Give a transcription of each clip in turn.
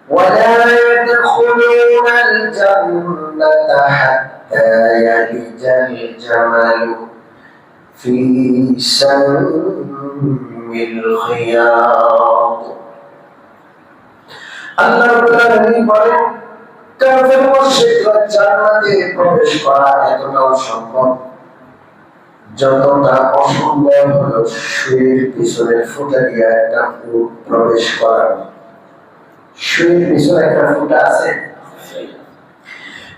ولا يدخلون الجنة حتى يلج الجمل في سم الخياط আল্লাহ তাআলা বলেন কাফের মুশরিকরা জান্নাতে প্রবেশ করা এতটাও সম্ভব যতটা অসম্ভব হলো শুয়ের পিছনের ফুটা দিয়ে একটা উট প্রবেশ করা। শুয়ের পিছনে একটা ফুটা আছে,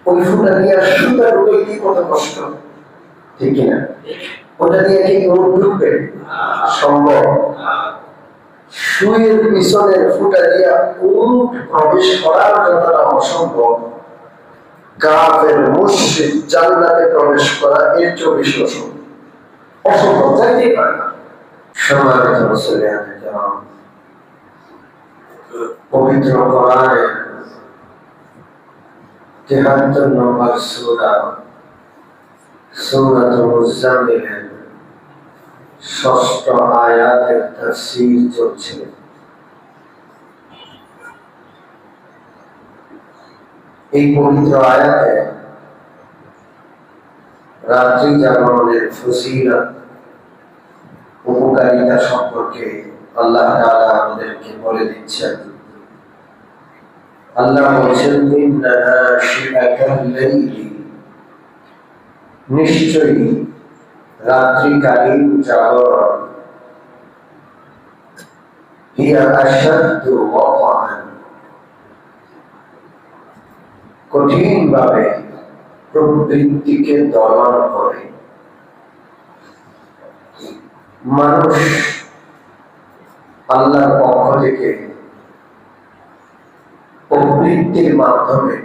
ওই ফুটা দিয়ে সুতা ঢুকে কি কত কষ্ট, ঠিক কিনা? ওটা দিয়ে কি উট ঢুকবে? সম্ভব। শুয়ের পিছনের ফুটা দিয়ে উট প্রবেশ করার যতটা অসম্ভব, কাফের মুশরিক জান্নাতে প্রবেশ করা এর চেয়ে বেশি অসম্ভব, যাইতেই পারে না। সম্মানিত মুসলিম, পবিত্র কোরআনের ৭৩ নম্বর সূরা সূরাতুল মুজাম্মিলের ৬ষ্ঠ আয়াতের তাফসীর চলছে। এই পবিত্র আয়াতে রাত্রি জাগরণের ফজিলত, উপকারিতা সম্পর্কে আল্লাহ তাআলা আমাদেরকে বলে দিচ্ছেন। আল্লাহ বলছেন, ইন্না নাশিআতাল লাইলি, নিশ্চয়ই রাত্রিকালীন জাগরণ, হিয়া আশাদ্দু ওয়াকাআন, কঠিন ভাবে প্রবৃত্তিকে দমন করে। মানুষ আল্লাহর পক্ষ থেকে প্রবৃত্তির মাধ্যমে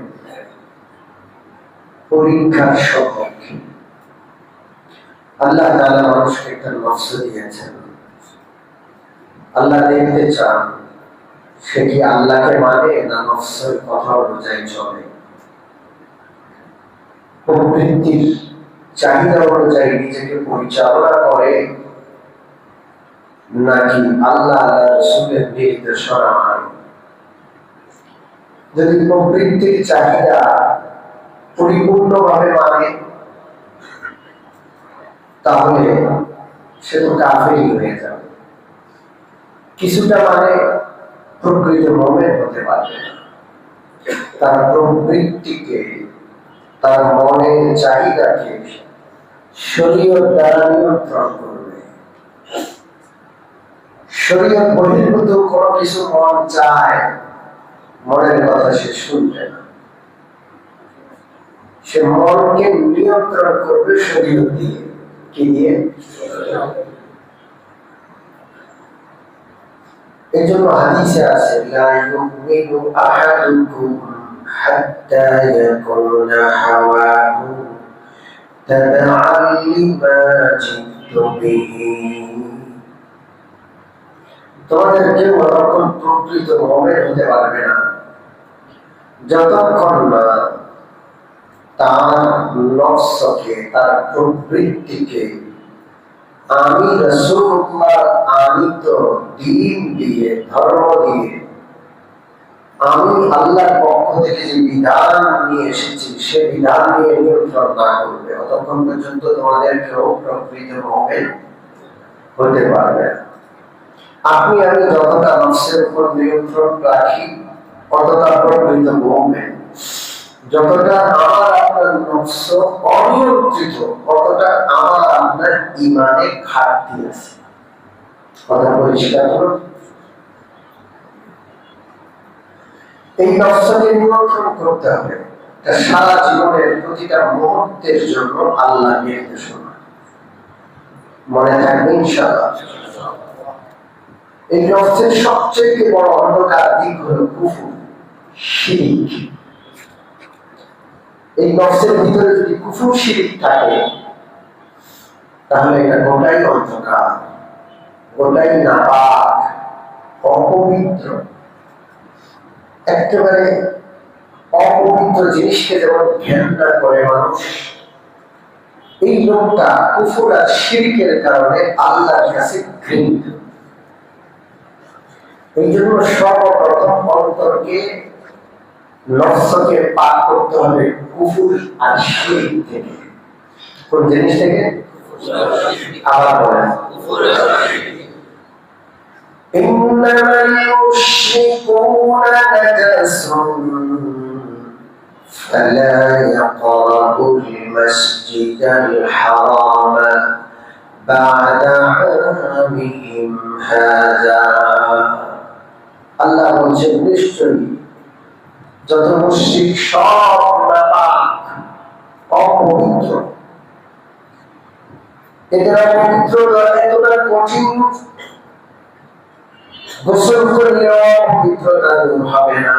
পরীক্ষার সম্মুখীন। আল্লাহ তাআলা মানুষকে একটা নফস দিয়েছেন। আল্লাহ দেখতে চান সে কি আল্লাহকে মানে না নফসের কথা অনুযায়ী চলে, প্রবৃত্তির চাহিদা অনুযায়ী নিজেকে পরিচালনা করে, নাকি আল্লাহ রাসূলের নির্দেশনা মানে। যদি প্রবৃত্তির চাহিদা পরিপূর্ণভাবে মানে, তাহলে সে তো কাফেরই হয়ে যাবে। কিছুটা মানে প্রকৃত মুমিন হতে পারবে না। তার প্রবৃত্তিকে, তার মনের চাহিদাকে শরীয়ত দ্বারা নিয়ন্ত্রণ করবে। শরীয়ত বহির্ভূত কোনো কিছু মন চায়, মনের কথা সে শুনবে না। সে মনকে নিয়ন্ত্রণ করবে শরীয়ত দিয়ে। কি দিয়ে? এই জন্য হাদিসে আছে, লা ইউমিনু আহাদুকুম হাত্তা ইয়াকুনা হাওয়াহু তাবআন লিমা জিতু বিহি। তোমাদের কেউ ততক্ষণ প্রকৃত মুমিন হতে পারবে না যতক্ষণ না তার নফসকে, তার প্রবৃত্তিকে আমি রাসূলুল্লাহ আনিত দ্বীন দিয়ে, ধর্ম দিয়ে, আমি আল্লাহর পক্ষ থেকে যে বিধান নিয়ে এসেছি সে বিধান নিয়ে নিয়ন্ত্রণ না করবে, ততক্ষণ পর্যন্ত তোমাদের কেউ প্রকৃত মুমিন হতে পারবে না। আপনি আমি যতটা নফসের উপর নিয়ন্ত্রণ রাখি ততটা প্রকৃত মুমিন। যতটা আমার আপনার নফস অনিয়ন্ত্রিত, ততটা আমার আপনার ঈমানে ঘাটতি আছে। কথা পরিষ্কার হলো? এই নফসকে নিয়ন্ত্রণ করতে হবে। সারা জীবনের প্রতিটা মুহূর্তের জন্য আল্লাহ নির্দেশনা মনে থাকবে ইনশাআল্লাহ। এই নফসের সবচেয়ে বড় অন্ধকার দিক হলো কুফর, শিরক। এই নফসের ভিতরে যদি কুফর শিরক থাকে, তাহলে এটা গোটাই অন্ধকার, গোটাই নাপাক, অপবিত্র। একেবারে অপবিত্র জিনিসকে যেমন ঘৃণা করে মানুষ, এই লোকটা কুফর আর শিরকের কারণে আল্লাহর কাছে ঘৃণিত। এই জন্য সর্বপ্রথম অন্তরকে নফসকে পাক করতে হবে কুফর আর শিরক থেকে। কোন জিনিস থেকে? আবার বলেন, ইন্নামাল মুশরিকুনা নাজাসুন ফালা ইয়াকরাবুল মাসজিদাল হারামা বা'দা আমিহিম হাযা। আল্লাহ বলছেন নিশ্চয়ই যত মুশরিক সব নাপাক, অপবিত্র। এদের অপবিত্রতা এতটা কঠিন, গোসল করলেও অপবিত্রতা দূর হবে না,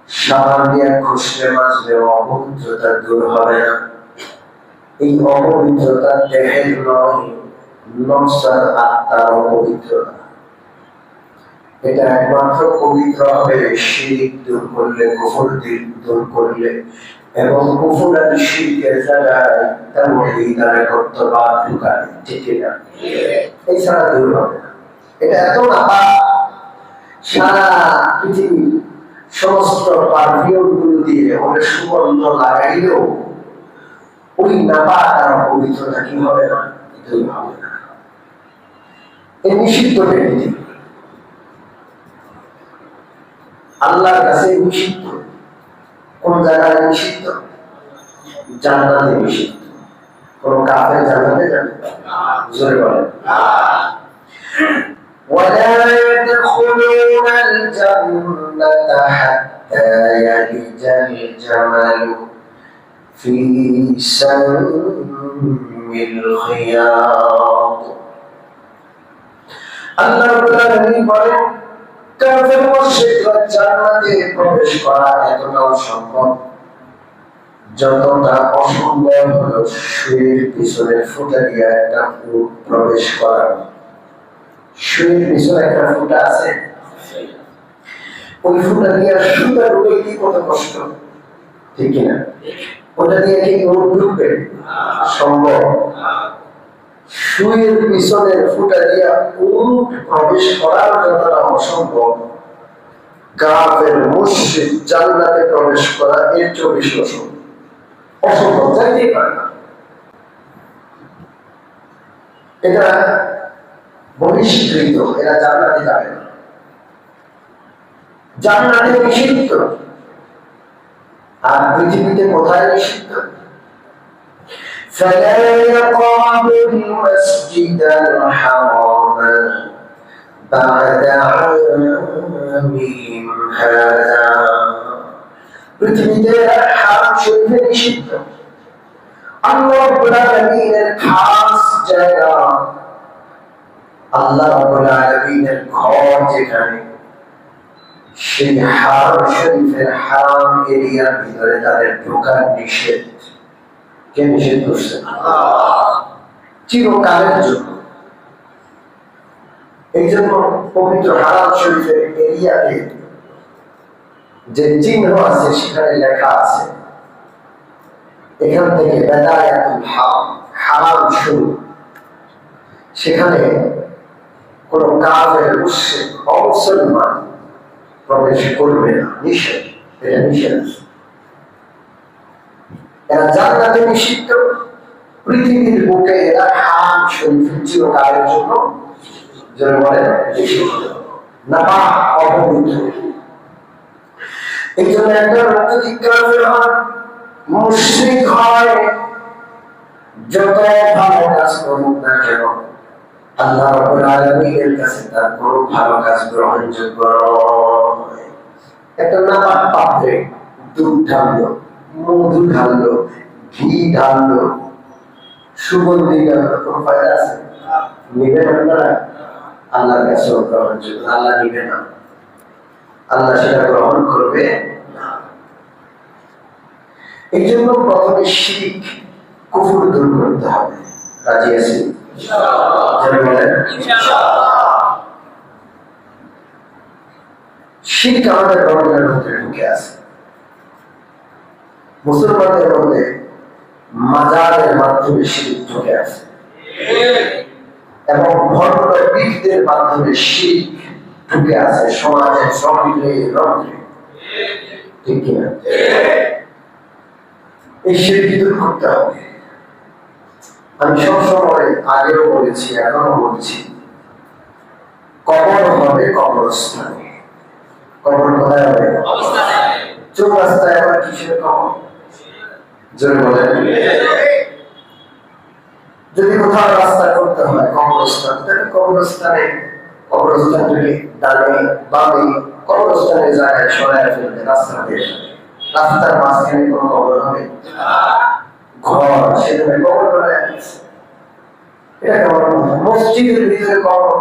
সাবান দিয়ে ঘষলে মাজলেও অপবিত্রতা দূর হবে না। এই অপবিত্রতা দেহের নয়, নফস আর আত্মার অপবিত্রতা। এটা একমাত্র পবিত্র হবে শিরক দূর করলে, কুফর দূর করলে, এবং কুফর আর শিরকের জায়গায় তাওহীদ আর একত্ববাদ ঢুকালে, ঠিক না? এছাড়া দূর হবে না। এটা এত নাপাক, সারা পৃথিবীর সমস্ত পারফিউম গুলো দিয়ে ওদের সুগন্ধ লাগাইলেও ওই নাপাক আর পবিত্রতা কি হবে না? দূর হবে না। এই নিষিদ্ধ ব্যক্তি আল্লাহর কাছে নিষিদ্ধ। কোন জায়গায় নিষিদ্ধ? জান্নাতে নিষিদ্ধ। কোন কাফের জান্নাতে যাবে না, জোরে বলেন না। ولا يدخلون الجنة حتى يلج الجمل في سم الخياط। আল্লাহ তাআলা বলেন কাফের মুশরিকরা জান্নাতে প্রবেশ করা এতটাও সম্ভব যতটা অসম্ভব হলো শুয়ের পিছনে ফুটা দিয়ে একটা উট প্রবেশ করা। শুয়ের পিছনে একটা ফুটা আছে, ওই ফুটা দিয়ে সুতা ঢুকে কি কত কষ্ট, ঠিক না? ওটা দিয়ে কি উট ঢুকবে? সম্ভব। শুয়ের পিছনের ফুটা দিয়ে উট প্রবেশ করার যতটা অসম্ভব, কাফের মুশরিক জান্নাতে প্রবেশ করা এর চেয়ে বেশি অসম্ভব, যাইতেই পারে না। এটা বহিষ্কৃত, এরা জান্নাতে যাবে না, জান্নাতে নিষিদ্ধ। আর পৃথিবীতে কোথায় নিষিদ্ধ? فلا يقربوا المسجد الحرام بعد عامهم هذا। পৃথিবীতে হারাম শরীফে নিষিদ্ধ। আল্লাহ রাব্বুল আলামিনের খাস জায়গা, আল্লাহ রাব্বুল আলামিনের ঘর যেখানে, সেই হারাম শরীফের হারাম এরিয়ার ভিতরে তাদের ঢোকার নিষেধ। কে নিষেধ করছে? চিরকালের জন্য। এই জন্য পবিত্র হারাম শরীফের এরিয়াতে যে চিহ্ন আছে সেখানে লেখা আছে এখান থেকে বেদায়াতুল হারাম, হারাম শুরু। সেখানে কোন কাফের মুশরিক অমুসলমান প্রবেশ করবে না, নিষেধ। এটা নিষেধ। এরা জান্নাতে নিষিদ্ধ, পৃথিবীর বুকে এরা হারাম শরীফ চিরকালের জন্য, যারা বলে নিষিদ্ধ, নাপাক, অপবিত্র। এই জন্য একটা যদি কাফের হয়, মুশরিক হয়, যত ভালো কাজ করুক না কেন, আল্লাহ রাব্বুল আলামিনের কাছে তার কোনো ভালো কাজ গ্রহণযোগ্য নয়। একটা নাপাক পাত্রে দুধ ঢাললো, মধু ঢাললো, ঘি ঢাললো, সুগন্ধি ঢাললো, কোনো ফায়দা আছে? নিবেন আপনারা? আল্লাহর কাছে গ্রহণযোগ্য, আল্লাহ নিবে না, আল্লাহ সেটা গ্রহণ করবে না। এই জন্য প্রথমে শিরক, কুফর দূর করতে হবে। রাজি আছি? শিরক আমাদের রমজানের মধ্যে ঢুকে আছে। মুসলমানদের মধ্যে মাজারের মাধ্যমে শিরক ঢুকে আছে, এবং ভণ্ডপীরদের মাধ্যমে শিরক ঢুকে আছে সমাজের সর্বত্র রন্ধ্রে। ঠিক কিনা? এই শিরক দূর করতে হবে। আমি সবসময় আগেও বলেছি, এখনো বলছি, কবর হবে কবরস্থানে। কবর কোথায় হবে? চৌরাস্তায় আবার কিসের কবর? জোরে বলেন। যদি কোথাও রাস্তা করতে হয় কবরস্থান, তাহলে কবরস্থানটাকে ডানে বামে কবরস্থানের জায়গায় সরায় ফেলবে। রাস্তার মাঝখানে কোনো কবর হবে? ঘর, সেখানে কবর বানায়। এটা মসজিদের ভিতরে কবর।